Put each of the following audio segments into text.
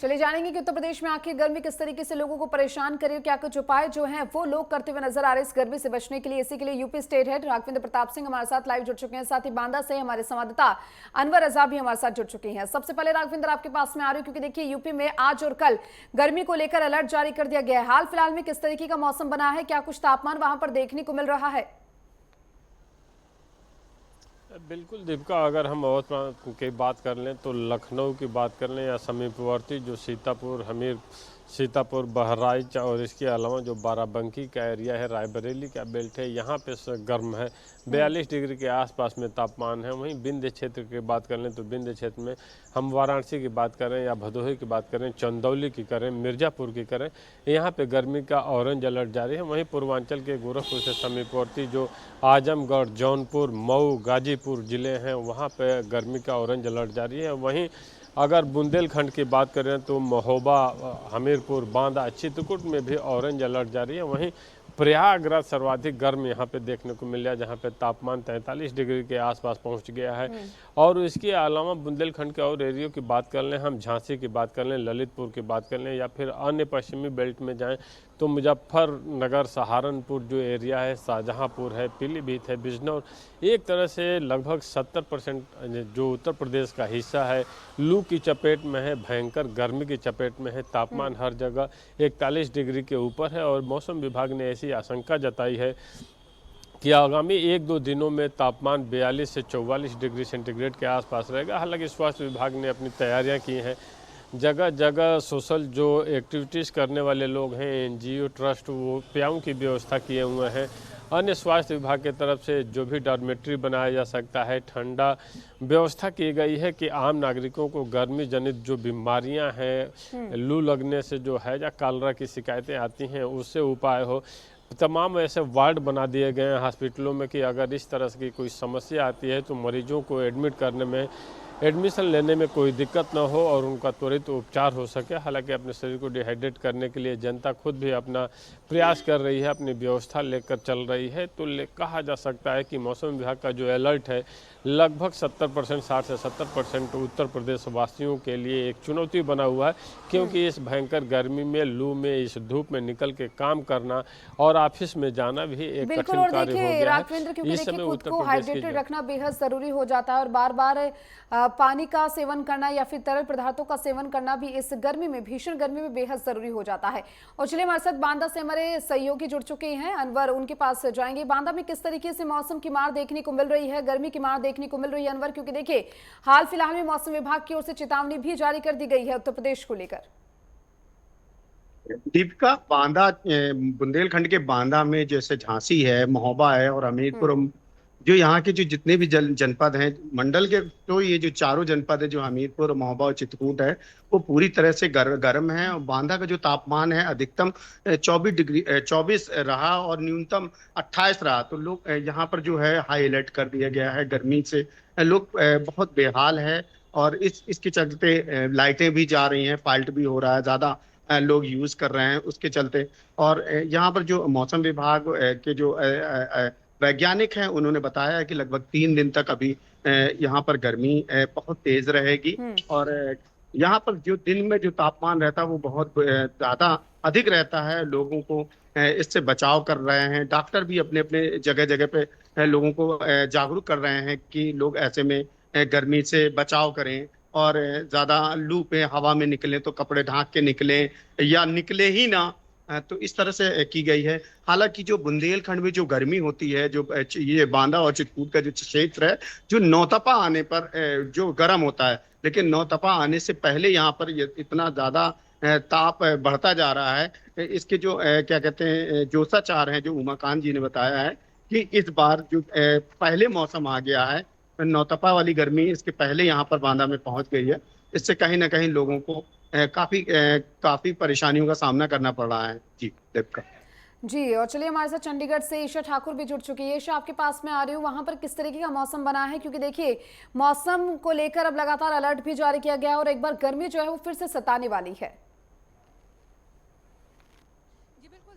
चलिए जानेंगे कि उत्तर प्रदेश में आखिर गर्मी किस तरीके से लोगों को परेशान करे और क्या कुछ उपाय जो हैं वो लोग करते हुए नजर आ रहे हैं इस गर्मी से बचने के लिए। इसी के लिए UP state head Raghavendra Pratap Singh हमारे साथ लाइव जुड़ चुके हैं, साथ ही बांदा से हमारे संवाददाता अनवर रजा भी हमारे साथ जुड़ चुकी हैं। सबसे पहले राघवेंद्र आपके पास में आ रही हूँ क्योंकि देखिए यूपी में आज और कल गर्मी को लेकर अलर्ट जारी कर दिया गया है। हाल फिलहाल में किस तरीके का मौसम बना है, क्या कुछ तापमान वहां पर देखने को मिल रहा है? बिल्कुल दीपिका, अगर हम और की बात कर लें तो लखनऊ की बात कर लें या समीपवर्ती जो सीतापुर बहराइच और इसके अलावा जो बाराबंकी का एरिया है, रायबरेली का बेल्ट है, यहाँ पे गर्म है। 42 डिग्री के आसपास में तापमान है। वहीं विंध्य क्षेत्र की बात कर लें तो विंध्य क्षेत्र में हम वाराणसी की बात करें या भदोही की बात करें, चंदौली की करें, मिर्ज़ापुर की करें, यहाँ पे गर्मी का ऑरेंज अलर्ट जारी है। वहीं पूर्वांचल के गोरखपुर से समीपवर्ती जो आजमगढ़, जौनपुर, मऊ, गाजीपुर ज़िले हैं, वहाँ पे गर्मी का ऑरेंज अलर्ट जारी है। वहीं अगर बुंदेलखंड की बात करें तो महोबा, हमीरपुर, बांदा, चित्रकूट में भी ऑरेंज अलर्ट जारी है। वहीं प्रयागराज सर्वाधिक गर्म यहाँ पे देखने को मिल रहा है, जहाँ पे तापमान 43 डिग्री के आसपास पहुँच गया है। और इसके अलावा बुंदेलखंड के और एरियो की बात कर लें, हम झांसी की बात कर लें, ललितपुर की बात कर लें या फिर अन्य पश्चिमी बेल्ट में जाएं तो मुजफ्फरनगर, सहारनपुर जो एरिया है, शाहजहांपुर है, पीलीभीत है, बिजनौर, एक तरह से लगभग 70% जो उत्तर प्रदेश का हिस्सा है लू की चपेट में है, भयंकर गर्मी की चपेट में है। तापमान हर जगह 41 डिग्री के ऊपर है और मौसम विभाग ने ऐसी आशंका जताई है कि आगामी 1-2 दिनों में तापमान 42 से 44 डिग्री सेंटीग्रेड के आसपास रहेगा। हालांकि स्वास्थ्य विभाग ने अपनी तैयारियां की हैं। जगह जगह सोशल जो एक्टिविटीज़ करने वाले लोग हैं, एनजीओ, ट्रस्ट, वो प्याऊँ की व्यवस्था किए हुए हैं। अन्य स्वास्थ्य विभाग की तरफ से जो भी डॉर्मेट्री बनाया जा सकता है, ठंडा व्यवस्था की गई है कि आम नागरिकों को गर्मी जनित जो बीमारियां हैं, लू लगने से जो है या कालरा की शिकायतें आती हैं, उससे उपाय हो। तमाम ऐसे वार्ड बना दिए गए हैं हॉस्पिटलों में कि अगर इस तरह की कोई समस्या आती है तो मरीजों को एडमिशन लेने में कोई दिक्कत ना हो और उनका त्वरित उपचार हो सके। हालांकि अपने शरीर को डिहाइड्रेट करने के लिए जनता खुद भी अपना प्रयास कर रही है, अपनी व्यवस्था लेकर चल रही है। तो कहा जा सकता है कि मौसम विभाग का जो अलर्ट है लगभग 70%, 60 से 70% उत्तर प्रदेश वासियों के लिए एक चुनौती बना हुआ है, क्योंकि इस भयंकर गर्मी में, लू में, इस धूप में निकल के काम करना और ऑफिस में जाना भी एक कठिन कार्य हो गया है। क्योंकि देखिए खुद को हाइड्रेटेड रखना बेहद जरूरी हो जाता है और बार बार पानी का सेवन करना या फिर तरल पदार्थों का सेवन करना भी इस गर्मी में, भीषण गर्मी में बेहद जरूरी हो जाता है। और चलिए हमारे साथ बांदा से हमारे सहयोगी जुड़ चुके हैं, अनवर, उनके पास जाएंगे। बांदा में किस तरीके से मौसम की मार देखने को मिल रही है, गर्मी की मार देखने को मिल रही है अनवर? क्योंकि देखिए हाल फिलहाल में मौसम विभाग की ओर से चेतावनी भी जारी कर दी गई है उत्तर प्रदेश को लेकर। दीपिका, बांदा बुंदेलखंड के बांदा में जैसे झांसी है, महोबा है और हमीरपुर, जो यहाँ के जो जितने भी जनपद हैं मंडल के, तो ये जो चारों जनपद है, जो हमीरपुर, महोबा और चित्रकूट है, वो पूरी तरह से गर्म है। और बांदा का जो तापमान है अधिकतम 24 रहा और न्यूनतम 28 रहा। तो लोग यहाँ पर जो है हाई अलर्ट कर दिया गया है। गर्मी से लोग बहुत बेहाल है और इसके चलते लाइटें भी जा रही हैं, फॉल्ट भी हो रहा है, ज्यादा लोग यूज कर रहे हैं उसके चलते। और यहाँ पर जो मौसम विभाग के जो वैज्ञानिक हैं, उन्होंने बताया है कि लगभग 3 दिन तक अभी यहाँ पर गर्मी बहुत तेज रहेगी। और यहाँ पर जो दिन में जो तापमान रहता है वो बहुत ज्यादा अधिक रहता है। लोगों को इससे बचाव कर रहे हैं। डॉक्टर भी अपने अपने जगह जगह पे लोगों को जागरूक कर रहे हैं कि लोग ऐसे में गर्मी से बचाव करें और ज्यादा लू पे हवा में निकलें तो कपड़े ढांक के निकलें या निकले ही ना। तो इस तरह से की गई है। हालांकि जो बुंदेलखंड में जो गर्मी होती है, जो ये बांदा और चित्रकूट का जो क्षेत्र है, जो नौतपा आने पर जो गर्म होता है, लेकिन नौतपा आने से पहले यहाँ पर इतना ज्यादा ताप बढ़ता जा रहा है। इसके जो क्या कहते हैं जोशाचार हैं, जो उमाकांत जी ने बताया है कि इस बार जो पहले मौसम आ गया है, नौतपा वाली गर्मी इसके पहले यहाँ पर बांदा में पहुंच गई है। इससे कहीं ना कहीं लोगों को काफी परेशानियों का सामना करना पड़ रहा है। जी दीपिका। जी, और चलिए हमारे साथ चंडीगढ़ से ईशा ठाकुर भी जुड़ चुकी है। ईशा, आपके पास में आ रही हूँ, वहां पर किस तरीके का मौसम बना है? क्योंकि देखिए मौसम को लेकर अब लगातार अलर्ट भी जारी किया गया है और एक बार गर्मी जो है वो फिर से सताने वाली है।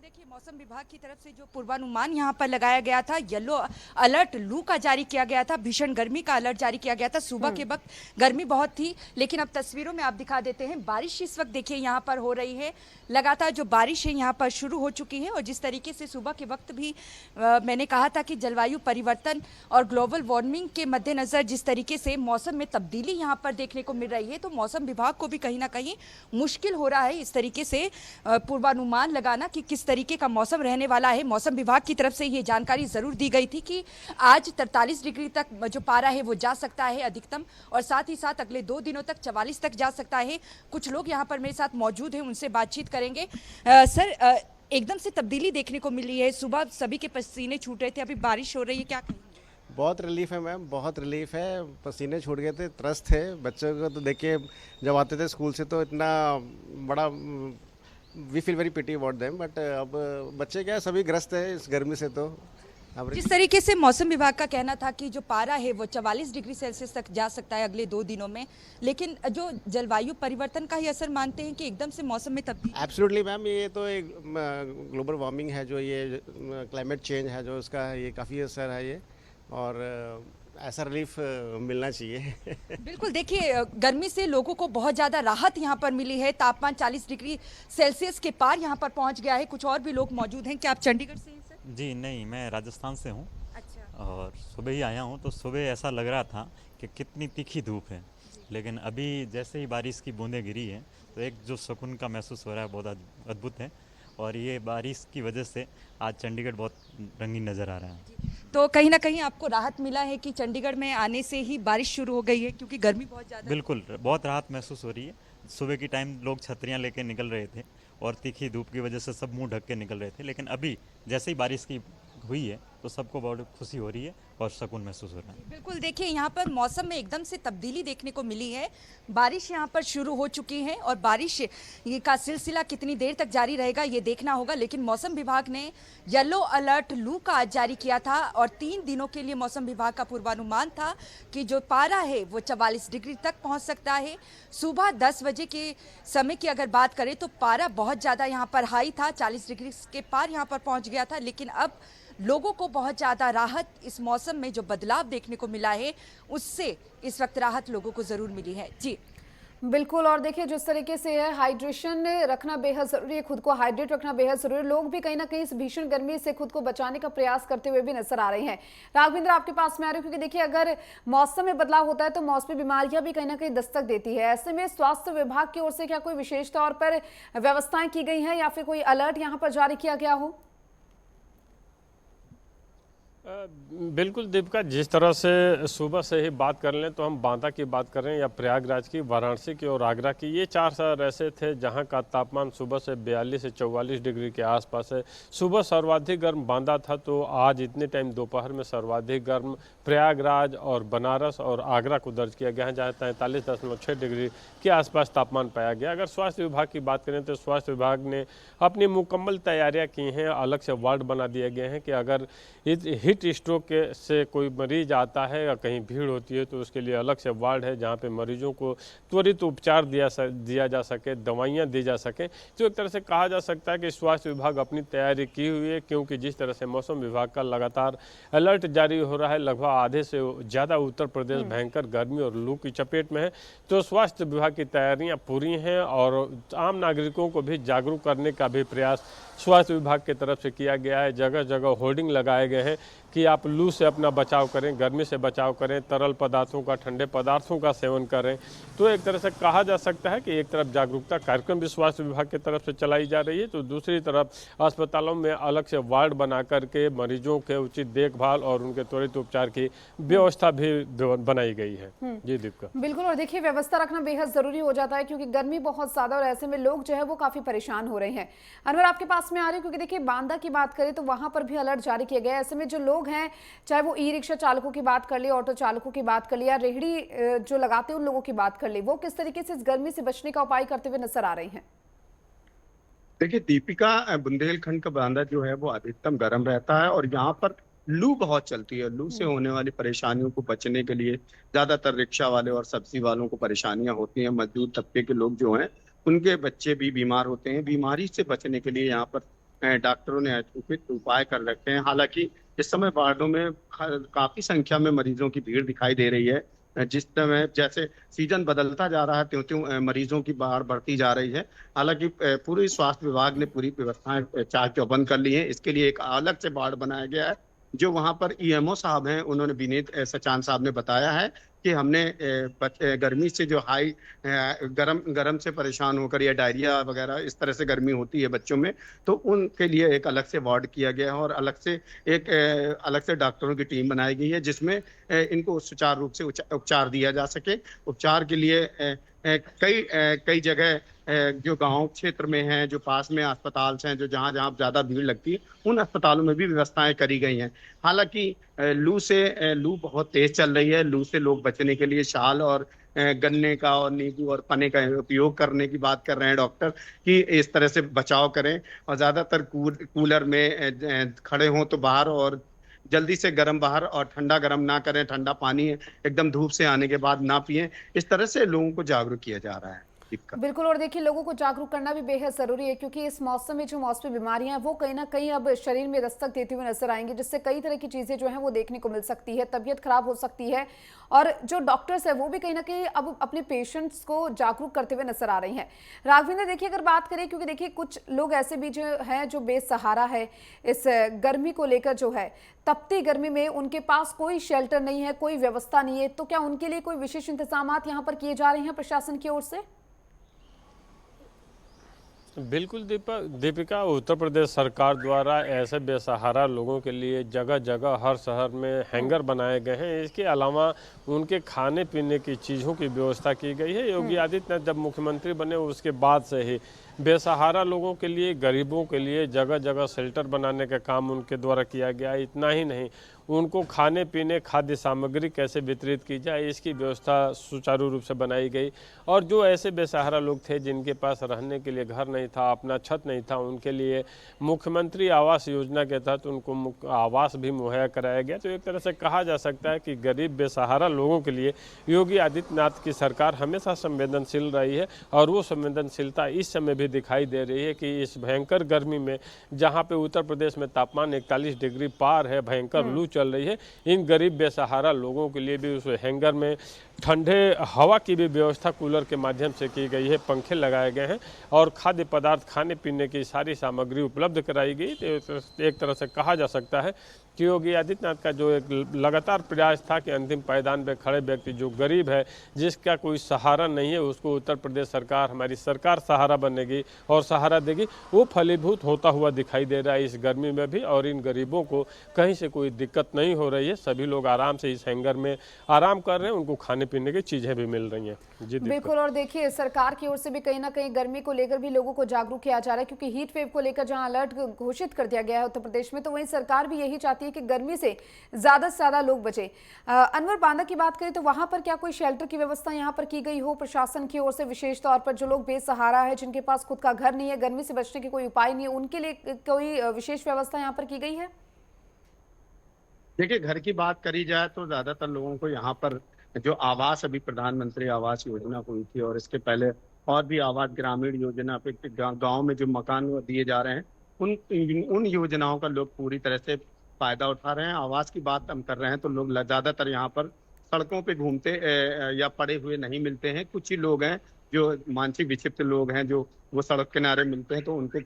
देखिए, मौसम विभाग की तरफ से जो पूर्वानुमान यहाँ पर लगाया गया था, येलो अलर्ट लू का जारी किया गया था, भीषण गर्मी का अलर्ट जारी किया गया था। सुबह के वक्त गर्मी बहुत थी, लेकिन अब तस्वीरों में आप दिखा देते हैं बारिश इस वक्त देखिए यहाँ पर हो रही है। लगातार जो बारिश है यहाँ पर शुरू हो चुकी है और जिस तरीके से सुबह के वक्त भी मैंने कहा था कि जलवायु परिवर्तन और ग्लोबल वार्मिंग के मद्देनजर जिस तरीके से मौसम में तब्दीली यहाँ पर देखने को मिल रही है, तो मौसम विभाग को भी कहीं ना कहीं मुश्किल हो रहा है इस तरीके से पूर्वानुमान लगाना कि किस तरीके का मौसम रहने वाला है। मौसम विभाग की तरफ से ये जानकारी जरूर दी गई थी कि आज 43 डिग्री तक जो पारा है वो जा सकता है अधिकतम, और साथ ही साथ अगले 2 दिनों तक 44 तक जा सकता है। कुछ लोग यहाँ पर मेरे साथ मौजूद हैं, उनसे बातचीत करेंगे। सर, एकदम से तब्दीली देखने को मिली है, सुबह सभी के पसीने छूट रहे थे, अभी बारिश हो रही है, क्या कहेंगे? बहुत रिलीफ है मैम, बहुत रिलीफ है। पसीने छूट गए थे, त्रस्त थे बच्चों को। तो देखिए, जब आते थे स्कूल से तो इतना बड़ा we feel very pity about them, but अब बच्चे क्या है, सभी ग्रस्त है इस गर्मी से। तो अब जिस तरीके से मौसम विभाग का कहना था कि जो पारा है वो 44 डिग्री सेल्सियस तक जा सकता है अगले 2 दिनों में, लेकिन जो जलवायु परिवर्तन का ही असर मानते हैं कि एकदम से मौसम में तब्दीली। एब्सोल्युटली मैम, ये तो एक ग्लोबल वार्मिंग है, जो ये क्लाइमेट चेंज है, जो उसका ये काफ़ी असर है ये, और ऐसा रिलीफ मिलना चाहिए। बिल्कुल, देखिए, गर्मी से लोगों को बहुत ज़्यादा राहत यहाँ पर मिली है। तापमान 40 डिग्री सेल्सियस के पार यहाँ पर पहुँच गया है। कुछ और भी लोग मौजूद हैं। क्या आप चंडीगढ़ से हैं सर? जी नहीं, मैं राजस्थान से हूँ अच्छा। और सुबह ही आया हूँ। तो सुबह ऐसा लग रहा था कि कितनी तीखी धूप है, लेकिन अभी जैसे ही बारिश की बूंदें गिरी है तो एक जो सुकून का महसूस हो रहा है, बहुत अद्भुत है। और ये बारिश की वजह से आज चंडीगढ़ बहुत रंगीन नज़र आ रहा है। तो कहीं ना कहीं आपको राहत मिला है कि चंडीगढ़ में आने से ही बारिश शुरू हो गई है, क्योंकि गर्मी बहुत ज़्यादा है। बिल्कुल, बहुत राहत महसूस हो रही है। सुबह की टाइम लोग छतरियाँ लेके निकल रहे थे और तीखी धूप की वजह से सब मुंह ढक के निकल रहे थे, लेकिन अभी जैसे ही बारिश की हुई है तो सबको बहुत खुशी हो रही है और सुकून महसूस हो रहा है। बिल्कुल, देखिए, यहाँ पर मौसम में एकदम से तब्दीली देखने को मिली है। बारिश यहाँ पर शुरू हो चुकी है और बारिश ये का सिलसिला कितनी देर तक जारी रहेगा ये देखना होगा, लेकिन मौसम विभाग ने येलो अलर्ट लू का आज जारी किया था और 3 दिनों के लिए मौसम विभाग का पूर्वानुमान था कि जो पारा है वो 44 डिग्री तक पहुँच सकता है। सुबह 10 बजे के समय की अगर बात करें तो पारा बहुत ज़्यादा यहाँ पर हाई था, 40 डिग्री के पार यहाँ पर पहुँच गया था, लेकिन अब लोगों को बहुत ज़्यादा राहत इस मौसम में जो बदलाव देखने को मिला है उससे इस वक्त राहत लोगों को ज़रूर मिली है। जी बिल्कुल, और देखिए जिस तरीके से है, हाइड्रेशन रखना बेहद ज़रूरी है, खुद को हाइड्रेट रखना बेहद ज़रूरी है। लोग भी कहीं ना कहीं इस भीषण गर्मी से खुद को बचाने का प्रयास करते हुए भी नजर आ रहे हैं। राघवेंद्र, आपके पास में आ रही हूँ, क्योंकि देखिए अगर मौसम में बदलाव होता है तो मौसमी बीमारियां भी कहीं ना कहीं दस्तक देती है। ऐसे में स्वास्थ्य विभाग की ओर से क्या कोई विशेष तौर पर व्यवस्थाएं की गई हैं या फिर कोई अलर्ट यहाँ पर जारी किया गया हो? बिल्कुल दीपिका, जिस तरह से सुबह से ही बात कर लें तो हम बांदा की बात कर रहे हैं या प्रयागराज की, वाराणसी की और आगरा की, ये 4 शहर ऐसे थे जहां का तापमान सुबह से 42 से 44 डिग्री के आसपास है। सुबह सर्वाधिक गर्म बांदा था, तो आज इतने टाइम दोपहर में सर्वाधिक गर्म प्रयागराज और बनारस और आगरा को दर्ज किया गया है, जहाँ 43.6 डिग्री के आसपास तापमान पाया गया। अगर स्वास्थ्य विभाग की बात करें तो स्वास्थ्य विभाग ने अपनी मुकम्मल तैयारियाँ की हैं। अलग से वार्ड बना दिए गए हैं कि अगर हीट स्ट्रोक से कोई मरीज आता है या कहीं भीड़ होती है तो उसके लिए अलग से वार्ड है, जहाँ पे मरीजों को त्वरित उपचार दिया जा सके, दवाइयाँ दी जा सकें। तो एक तरह से कहा जा सकता है कि स्वास्थ्य विभाग अपनी तैयारी की हुई है, क्योंकि जिस तरह से मौसम विभाग का लगातार अलर्ट जारी हो रहा है, लगभग आधे से ज़्यादा उत्तर प्रदेश भयंकर गर्मी और लू की चपेट में है। तो स्वास्थ्य विभाग की तैयारियाँ पूरी हैं और आम नागरिकों को भी जागरूक करने का भी प्रयास स्वास्थ्य विभाग की तरफ से किया गया है। जगह जगह होर्डिंग लगाए गए हैं कि आप लू से अपना बचाव करें, गर्मी से बचाव करें, तरल पदार्थों का, ठंडे पदार्थों का सेवन करें। तो एक तरह से कहा जा सकता है कि एक तरफ जागरूकता कार्यक्रम भी स्वास्थ्य विभाग की तरफ से चलाई जा रही है, तो दूसरी तरफ अस्पतालों में अलग से वार्ड बना करके मरीजों के उचित देखभाल और उनके त्वरित उपचार की व्यवस्था भी बनाई गई है। जी दीपिका, बिल्कुल, और देखिए व्यवस्था रखना बेहद जरूरी हो जाता है, क्योंकि गर्मी बहुत ज्यादा और ऐसे में लोग जो है वो काफी परेशान हो रहे हैं। अनवर, आपके पास में आ रही है, क्योंकि देखिए बांदा की बात करें तो वहां पर भी अलर्ट जारी किया गया है। ऐसे में जो लोग हैं, चाहे वो ई रिक्शा चालकों की बात कर ले, ऑटो चालकों की बात कर ले या रेहड़ी जो लगाते हैं उन लोगों की बात कर ले, वो किस तरीके से इस गर्मी से बचने का उपाय करते हुए नजर आ रही हैं? देखिए दीपिका, बुंदेलखंड का बांदा जो है वो अधिकतम गर्म रहता है और यहाँ पर लू बहुत चलती है। लू से होने वाली परेशानियों को बचने के लिए ज्यादातर रिक्शा वाले और सब्जी वालों को परेशानियां होती हैं। मजदूर तबके के लोग जो हैं उनके बच्चे भी बीमार होते हैं। बीमारी से बचने के लिए यहाँ पर डॉक्टरों ने उपयुक्त उपाय कर रखे हैं। हालांकि इस समय वार्डों में काफी संख्या में मरीजों की भीड़ दिखाई दे रही है। जिस समय जैसे सीजन बदलता जा रहा है त्यों त्यों मरीजों की बाढ़ बढ़ती जा रही है। हालांकि पूरी स्वास्थ्य विभाग ने पूरी व्यवस्थाएं चाक चौबंद कर ली है। इसके लिए एक अलग से वार्ड बनाया गया है। जो वहां पर ईएमओ साहब हैं, उन्होंने विनीत सचान साहब ने बताया है कि हमने गर्मी से जो हाई गरम गरम से परेशान होकर या डायरिया वगैरह इस तरह से गर्मी होती है बच्चों में, तो उनके लिए एक अलग से वार्ड किया गया है और अलग से डॉक्टरों की टीम बनाई गई है, जिसमें इनको सुचारू रूप से उपचार दिया जा सके। उपचार के लिए कई जगह जो गांव क्षेत्र में हैं, जो पास में अस्पताल हैं, जो जहां जहां ज्यादा भीड़ लगती है, उन अस्पतालों में भी व्यवस्थाएं करी गई हैं। हालांकि लू बहुत तेज चल रही है। लू से लोग बचने के लिए शाल और गन्ने का और नींबू और पन्ने का उपयोग करने की बात कर रहे हैं डॉक्टर, कि इस तरह से बचाव करें और ज्यादातर कूलर में खड़े हों तो बाहर, और जल्दी से गर्म बाहर और ठंडा गर्म ना करें। ठंडा पानी एकदम धूप से आने के बाद ना पिएं। इस तरह से लोगों को जागरूक किया जा रहा है। बिल्कुल, और देखिए लोगों को जागरूक करना भी बेहद जरूरी है, क्योंकि इस मौसम में जो मौसमी बीमारियां हैं वो कहीं ना कहीं अब शरीर में दस्तक देती हुई नजर आएंगी, जिससे कई तरह की चीजें जो हैं वो देखने को मिल सकती है, तबीयत खराब हो सकती है। और जो डॉक्टर्स है वो भी कहीं ना कहीं अब अपने पेशेंट्स को जागरूक करते हुए नजर आ रही हैं। राघविंदर, देखिए अगर बात करें, क्योंकि देखिए कुछ लोग ऐसे भी जो हैं जो बेसहारा है इस गर्मी को लेकर, जो है तपती गर्मी में उनके पास कोई शेल्टर नहीं है, कोई व्यवस्था नहीं है, तो क्या उनके लिए कोई विशेष इंतजाम यहाँ पर किए जा रहे हैं प्रशासन की ओर से? बिल्कुल दीपिका, उत्तर प्रदेश सरकार द्वारा ऐसे बेसहारा लोगों के लिए जगह जगह हर शहर में हैंगर बनाए गए हैं। इसके अलावा उनके खाने पीने की चीज़ों की व्यवस्था की गई है। योगी आदित्यनाथ जब मुख्यमंत्री बने उसके बाद से ही बेसहारा लोगों के लिए, गरीबों के लिए जगह जगह शेल्टर बनाने का काम उनके द्वारा किया गया। इतना ही नहीं, उनको खाने पीने, खाद्य सामग्री कैसे वितरित की जाए, इसकी व्यवस्था सुचारू रूप से बनाई गई। और जो ऐसे बेसहारा लोग थे जिनके पास रहने के लिए घर नहीं था, अपना छत नहीं था, उनके लिए मुख्यमंत्री आवास योजना के तहत उनको आवास भी मुहैया कराया गया। तो एक तरह से कहा जा सकता है कि गरीब बेसहारा लोगों के लिए योगी आदित्यनाथ की सरकार हमेशा संवेदनशील रही है, और वो संवेदनशीलता इस समय भी दिखाई दे रही है कि इस भयंकर गर्मी में, जहाँ पे उत्तर प्रदेश में तापमान 41 डिग्री पार है, भयंकर लू चल रही है, इन गरीब बेसहारा लोगों के लिए भी उस हैंगर में ठंडे हवा की भी व्यवस्था कूलर के माध्यम से की गई है। पंखे लगाए गए हैं और खाद्य पदार्थ, खाने पीने की सारी सामग्री उपलब्ध कराई गई। तो एक तरह से कहा जा सकता है कि योगी आदित्यनाथ का जो एक लगातार प्रयास था कि अंतिम पायदान पे खड़े व्यक्ति, जो गरीब है, जिसका कोई सहारा नहीं है, उसको उत्तर प्रदेश सरकार, हमारी सरकार सहारा बनेगी और सहारा देगी, वो फलीभूत होता हुआ दिखाई दे रहा है इस गर्मी में भी। और इन गरीबों को कहीं से कोई दिक्कत नहीं हो रही है। सभी लोग आराम से इस हैंगर में आराम कर रहे हैं, उनको खाने पीने की चीज़ें भी मिल रही हैं। जी बिल्कुल, और देखिए सरकार की ओर से भी कहीं ना कहीं गर्मी को लेकर भी लोगों को जागरूक किया जा रहा है, क्योंकि हीट वेव को लेकर जहां अलर्ट घोषित कर दिया गया है उत्तर प्रदेश में, तो वहीं सरकार भी यही चाहती है कि गर्मी से ज्यादा लोग बचे। अनवर, बांदा की बात करें तो वहां पर क्या कोई शेल्टर की व्यवस्था यहां पर की गई हो प्रशासन की ओर से, विशेष तौर पर जो लोग बेसहारा है, जिनके पास खुद का घर नहीं है, गर्मी से बचने के कोई उपाय नहीं है, उनके लिए कोई विशेष व्यवस्था यहाँ पर की गई है? देखिए, घर की बात करी जाए तो ज्यादातर लोगों को यहाँ पर जो आवास, अभी प्रधानमंत्री आवास योजना हुई थी और इसके पहले और भी आवास ग्रामीण योजना पे गांव में जो मकान दिए जा रहे हैं, उन योजनाओं का लोग पूरी तरह से फायदा उठा रहे हैं। आवास की बात हम कर रहे हैं तो लोग ज्यादातर यहाँ पर सड़कों पे घूमते या पड़े हुए नहीं मिलते हैं। कुछ ही लोग हैं जो मानसिक विक्षिप्त लोग हैं, जो वो सड़क किनारे मिलते हैं, तो उनको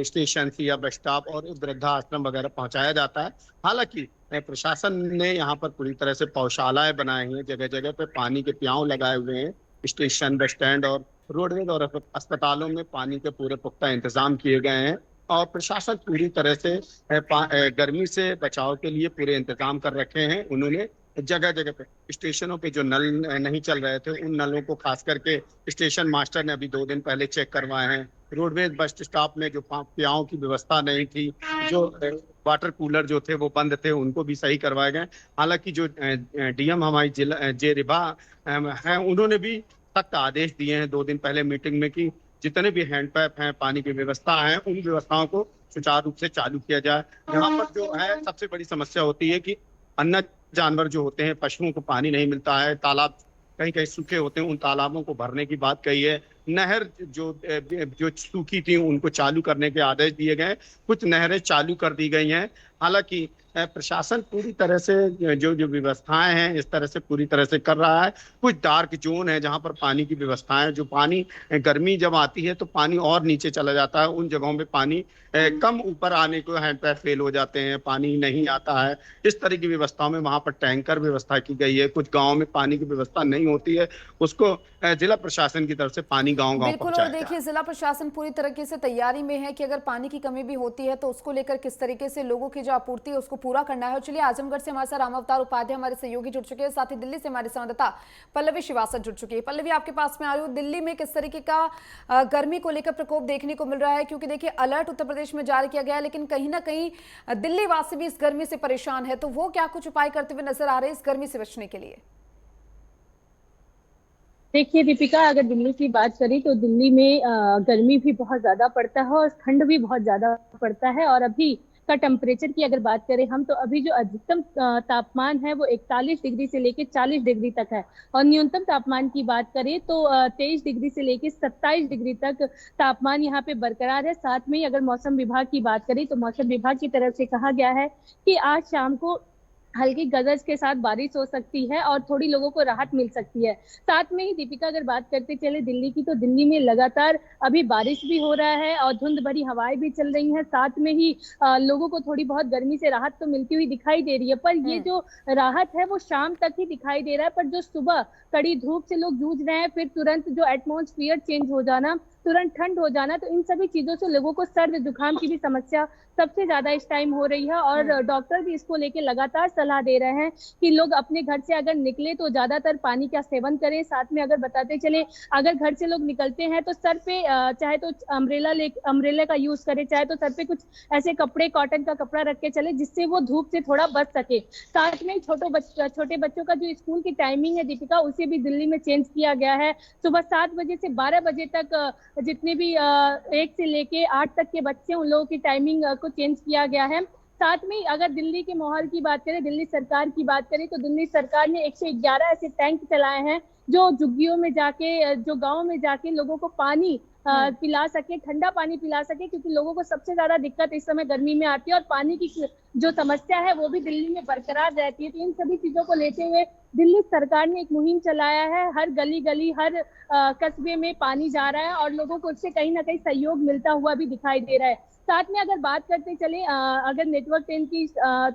स्टेशन से या बस स्टॉप और वृद्धाश्रम वगैरह पहुंचाया जाता है। हालांकि प्रशासन ने यहाँ पर पूरी तरह से पौशालाएं बनाई हैं, जगह जगह पे पानी के प्याऊ लगाए हुए हैं। स्टेशन, बस स्टैंड और रोडवेज और अस्पतालों में पानी के पूरे पुख्ता इंतजाम किए गए हैं और प्रशासन पूरी तरह से गर्मी से बचाव के लिए पूरे इंतजाम कर रखे हैं। उन्होंने जगह जगह पे स्टेशनों पे जो नल नहीं चल रहे थे, उन नलों को खास करके स्टेशन मास्टर ने अभी 2 दिन पहले चेक करवाए हैं। रोडवेज बस स्टॉप में जो प्याओं की व्यवस्था नहीं थी, जो वाटर कूलर जो थे वो बंद थे, उनको भी सही करवाए गए। हालांकि जो डीएम हमारी जिला जे रिबा हैं, उन्होंने भी सख्त आदेश दिए हैं 2 दिन पहले मीटिंग में कि जितने भी हैंडपैप हैं, पानी की व्यवस्था है, उन व्यवस्थाओं को सुचारू रूप से चालू किया जाए। यहाँ पर जो है सबसे बड़ी समस्या होती है कि अन्य जानवर जो होते हैं, पशुओं को पानी नहीं मिलता है, तालाब कहीं कहीं सूखे होते हैं, उन तालाबों को भरने की बात कही है। नहर जो सूखी थी उनको चालू करने के आदेश दिए गए, कुछ नहरें चालू कर दी गई हैं। हालांकि प्रशासन पूरी तरह से जो जो व्यवस्थाएं हैं इस तरह से पूरी तरह से कर रहा है। कुछ डार्क जोन है जहां पर पानी की व्यवस्थाएं, जो पानी गर्मी जब आती है तो पानी और नीचे चला जाता है, उन जगहों में पानी कम ऊपर आने को हैंडपैप फेल हो जाते हैं, पानी नहीं आता है। इस तरह की व्यवस्थाओं में वहां पर टैंकर व्यवस्था की गई है। कुछ गाँव में पानी की व्यवस्था नहीं होती है, उसको जिला प्रशासन की तरफ से पानी गाँव-गाँव बिल्कुल। और पहुंचाया देखिए, जिला प्रशासन पूरी तरीके से तैयारी में है कि अगर पानी की कमी भी होती है तो उसको लेकर किस तरीके से लोगों की जो आपूर्ति है उसको पूरा करना है। और चलिए, आजमगढ़ से हमारे साथ राम अवतार उपाध्याय हमारे सहयोगी जुड़ चुके हैं, साथ ही दिल्ली से हमारे संवाददाता पल्लवी श्रीवास्तव जुड़ चुकी है। पल्लवी, आपके पास में आ रही हूँ, दिल्ली में किस तरीके का गर्मी को लेकर प्रकोप देखने को मिल रहा है? क्योंकि देखिए, अलर्ट उत्तर प्रदेश में जारी किया गया है, लेकिन कहीं ना कहीं दिल्ली वासी भी इस गर्मी से परेशान है, तो वो क्या कुछ उपाय करते हुए नजर आ रहे हैं इस गर्मी से बचने के लिए? देखिए दीपिका, अगर दिल्ली की बात करें तो दिल्ली में गर्मी भी बहुत ज्यादा पड़ता है और ठंड भी बहुत ज्यादा पड़ता है। और अभी का टेम्परेचर की अगर बात करें हम, तो अभी जो अधिकतम तापमान है वो 41 डिग्री से लेकर 40 डिग्री तक है। और न्यूनतम तापमान की बात करें तो 23 डिग्री से लेकर 27 डिग्री तक तापमान यहाँ पे बरकरार है। साथ में ही अगर मौसम विभाग की बात करें तो मौसम विभाग की तरफ से कहा गया है कि आज शाम को हल्की गरज के साथ बारिश हो सकती है और थोड़ी लोगों को राहत मिल सकती है। साथ में ही दीपिका, अगर बात करते चले दिल्ली की, तो दिल्ली में लगातार अभी बारिश भी हो रहा है और धुंध भरी हवाएं भी चल रही हैं। साथ में ही लोगों को थोड़ी बहुत गर्मी से राहत तो मिलती हुई दिखाई दे रही है, पर ये जो राहत है वो शाम तक ही दिखाई दे रहा है। पर जो सुबह कड़ी धूप से लोग जूझ रहे हैं, फिर तुरंत जो एटमॉस्फेयर चेंज हो जाना, तुरंत ठंड हो जाना, तो इन सभी चीजों से लोगों को सर्द जुकाम की भी समस्या सबसे ज्यादा इस टाइम हो रही है। और डॉक्टर भी इसको लेके लगातार सलाह दे रहे हैं कि लोग अपने घर से अगर निकले तो ज्यादातर पानी का सेवन करें। साथ में अगर बताते चले, अगर घर से लोग निकलते हैं तो सर पे चाहे तो अम्ब्रेला का यूज करें, चाहे तो सर पे कुछ ऐसे कपड़े, कॉटन का कपड़ा रख के चले जिससे वो धूप से थोड़ा बच सके। साथ में छोटे बच्चों का जो स्कूल की टाइमिंग है दीपिका, उसे भी दिल्ली में चेंज किया गया है। सुबह 7 बजे से 12 बजे तक जितने भी 1 से लेके 8 तक के बच्चे, उन लोगों की टाइमिंग को चेंज किया गया है। साथ में अगर दिल्ली के माहौल की बात करें, दिल्ली सरकार की बात करें, तो दिल्ली सरकार ने 111 ऐसे टैंक चलाए हैं जो झुग्गियों में जाके, जो गाँव में जाके लोगों को पानी पिला सके, ठंडा पानी पिला सके, क्योंकि लोगों को सबसे ज्यादा दिक्कत इस समय गर्मी में आती है और पानी की जो समस्या है वो भी दिल्ली में बरकरार रहती है। तो इन सभी चीजों को लेते हुए दिल्ली सरकार ने एक मुहिम चलाया है। हर गली गली, हर कस्बे में पानी जा रहा है और लोगों को उससे कहीं ना कहीं सहयोग मिलता हुआ भी दिखाई दे रहा है। साथ में अगर बात करते चले, अगर नेटवर्क 10 की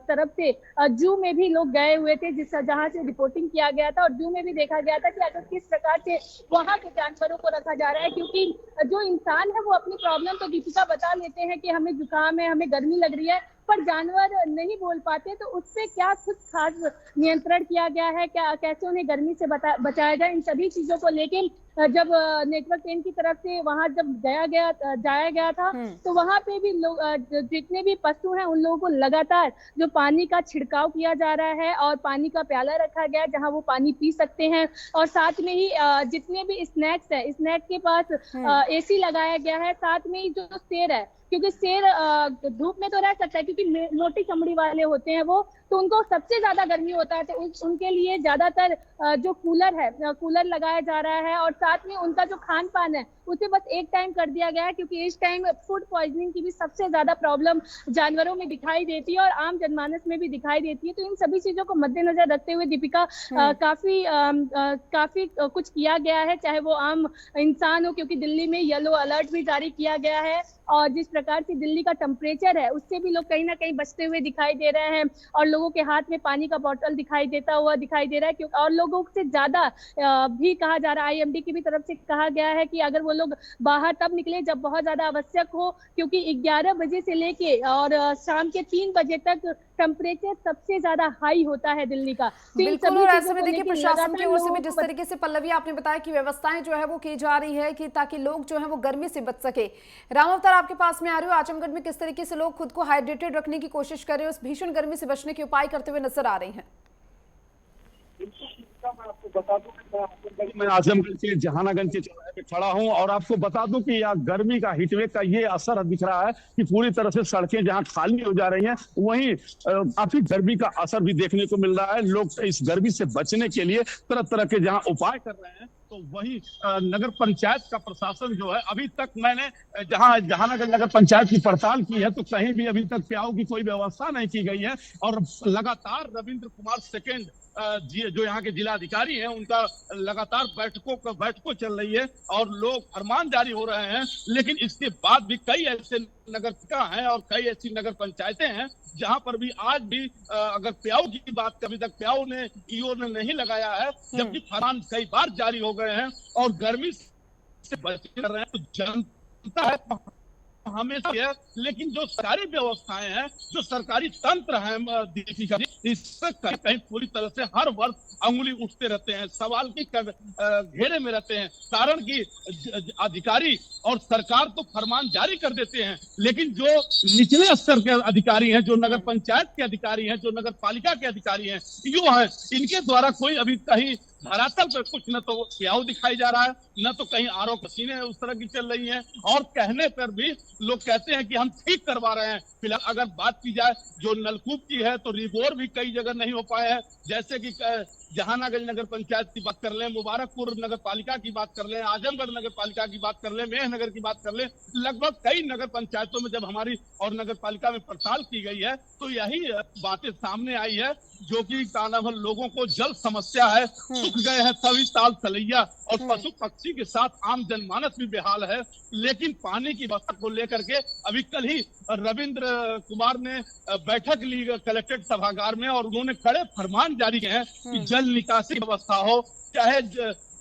तरफ से जू में भी लोग गए हुए थे, जहां से रिपोर्टिंग किया गया था, और जू में भी देखा गया था कि अगर किस प्रकार से वहां के जानवरों को रखा जा रहा है, क्योंकि जो इंसान है वो अपनी प्रॉब्लम तो दीपिका बता लेते हैं कि हमें जुकाम है, हमें गर्मी लग रही है, पर जानवर नहीं बोल पाते। तो उससे क्या कुछ खास नियंत्रण किया गया है, क्या कैसे उन्हें गर्मी से बचाया जाए, इन सभी चीजों को लेके जब नेटवर्क 10 की तरफ से वहां जब जाया गया था, तो वहां पे भी लोग, जितने भी पशु हैं, उन लोगों को लगातार जो पानी का छिड़काव किया जा रहा है और पानी का प्याला रखा गया है जहां वो पानी पी सकते हैं। और साथ में ही जितने भी स्नैक्स है, स्नैक के पास एसी लगाया गया है। साथ में ही जो शेर है, क्योंकि शेर धूप में तो रह सकता है क्योंकि मोटी चमड़ी वाले होते हैं वो, तो उनको सबसे ज्यादा गर्मी होता है, तो उनके लिए ज्यादातर जो कूलर लगाया जा रहा है। और साथ में उनका जो खान पान है उसे बस एक टाइम कर दिया गया है, क्योंकि इस टाइम फूड पॉइजनिंग की भी सबसे ज्यादा प्रॉब्लम जानवरों में दिखाई देती है और आम जनमानस में भी दिखाई देती है। तो इन सभी चीजों को मद्देनजर रखते हुए दीपिका काफी कुछ किया गया है, चाहे वो आम इंसान हो, क्योंकि दिल्ली में येलो अलर्ट भी जारी किया गया है। और जिस प्रकार से दिल्ली का टेम्परेचर है उससे भी लोग कहीं ना कहीं बचते हुए दिखाई दे रहे हैं और लोगों के हाथ में पानी का बोतल दिखाई दिखाई दे रहा है, क्योंकि और लोगों से ज्यादा भी कहा जा रहा है, आईएमडी की भी तरफ से कहा गया है कि अगर वो लोग बाहर तब निकले जब बहुत ज्यादा आवश्यक हो, क्योंकि 11 बजे से लेके और शाम के 3 बजे तक टेम्परेचर सबसे ज्यादा हाई होता है दिल्ली का। बिल्कुल। और ऐसे में देखिए, प्रशासन की ओर से भी जिस तरीके से पल्लवी आपने बताया कि व्यवस्थाएं जो है वो की जा रही है कि ताकि लोग जो है वो गर्मी से बच सके। राम अवतार, आपके पास में आ रही हूँ, आजमगढ़ में किस तरीके से लोग खुद को हाइड्रेटेड रखने की कोशिश कर रहे हैं, उस भीषण गर्मी से बचने के उपाय करते हुए नजर आ रहे हैं? मैं आपको बता दूं, मैं आजमगढ़ के जहानागंज के चौराहे पे खड़ा हूं और आपको बता दूं कि यहाँ गर्मी का, हीटवेव का ये असर दिख रहा है कि पूरी तरह से सड़कें जहां खाली हो जा रही हैं, वहीं काफी गर्मी का असर भी देखने को मिल रहा है। लोग इस गर्मी से बचने के लिए तरह तरह के जहां उपाय कर रहे हैं, तो वही नगर पंचायत का प्रशासन जो है, अभी तक मैंने जहां जहानागंज नगर पंचायत की पड़ताल की है तो कहीं भी अभी तक प्याऊ की कोई व्यवस्था नहीं की गई है। और लगातार रविंद्र कुमार सेकेंड जो यहाँ के जिला अधिकारी हैं, उनका लगातार बैठकों चल रही है और लोग फरमान जारी हो रहे हैं। लेकिन इसके बाद भी कई ऐसे नगर पालिका हैं और कई ऐसी नगर पंचायतें हैं जहां पर भी आज भी अगर प्याऊ की बात अभी तक प्याऊ ने ईओ ने नहीं लगाया है, जबकि फरमान कई बार जारी हो गए हैं और गर्मी से बचे कर रहे हैं। तो जनता है हमेशा है, लेकिन जो सरकारी व्यवस्थाएं हैं, जो सरकारी तंत्र है, इससे कहीं पूरी तरह से हर वर्ष अंगुली उठते रहते हैं, सवाल की घेरे में रहते हैं। कारण कि अधिकारी और सरकार तो फरमान जारी कर देते हैं, लेकिन जो निचले स्तर के अधिकारी हैं, जो नगर पंचायत के अधिकारी हैं, जो नगर पालिका के अधिकारी हैं, यो हैं, इनके द्वारा कोई अभी कहीं धरातल पर कुछ न तो प्याऊ दिखाई जा रहा है, न तो कहीं आरओ मशीनें उस तरह की चल रही हैं। और कहने पर भी लोग कहते हैं कि हम ठीक करवा रहे हैं। फिलहाल अगर बात की जाए जो नलकूप की है तो रिबोर भी कई जगह नहीं हो पाए हैं, जैसे कि जहानागंज नगर पंचायत की बात कर लें, मुबारकपुर नगर पालिका की बात कर लें, आजमगढ़ नगर पालिका की बात कर लें, मेहनगर की बात कर लें। लगभग कई नगर पंचायतों में जब हमारी और नगर पालिका में पड़ताल की गई है तो यही बातें सामने आई है, जो कि लोगों को जल समस्या है, सूख गए हैं सभी ताल तलैया और पशु पक्षी के साथ आम जनमानस भी बेहाल है। लेकिन पानी की व्यवस्था को लेकर के अभी कल ही रविंद्र कुमार ने बैठक ली कलेक्ट्रेट सभागार में और उन्होंने कड़े फरमान जारी किए हैं कि जल निकासी व्यवस्था हो, चाहे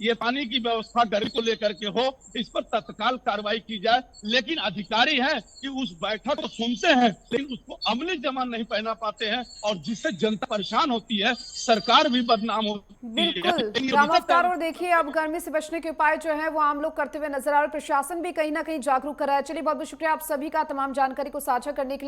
ये पानी की व्यवस्था गर्मी को लेकर के हो, इस पर तत्काल कार्रवाई की जाए। लेकिन अधिकारी हैं कि उस बैठक को सुनते हैं लेकिन उसको अमली जमान नहीं पहना पाते हैं और जिससे जनता परेशान होती है, सरकार भी बदनाम होती है। बिल्कुल रामावतार, और देखिए अब गर्मी से बचने के उपाय जो है वो आम लोग करते हुए नजर आ रहे, प्रशासन भी कहीं ना कहीं जागरूक कर रहा है। चलिए बहुत बहुत शुक्रिया आप सभी का तमाम जानकारी को साझा करने के लिए।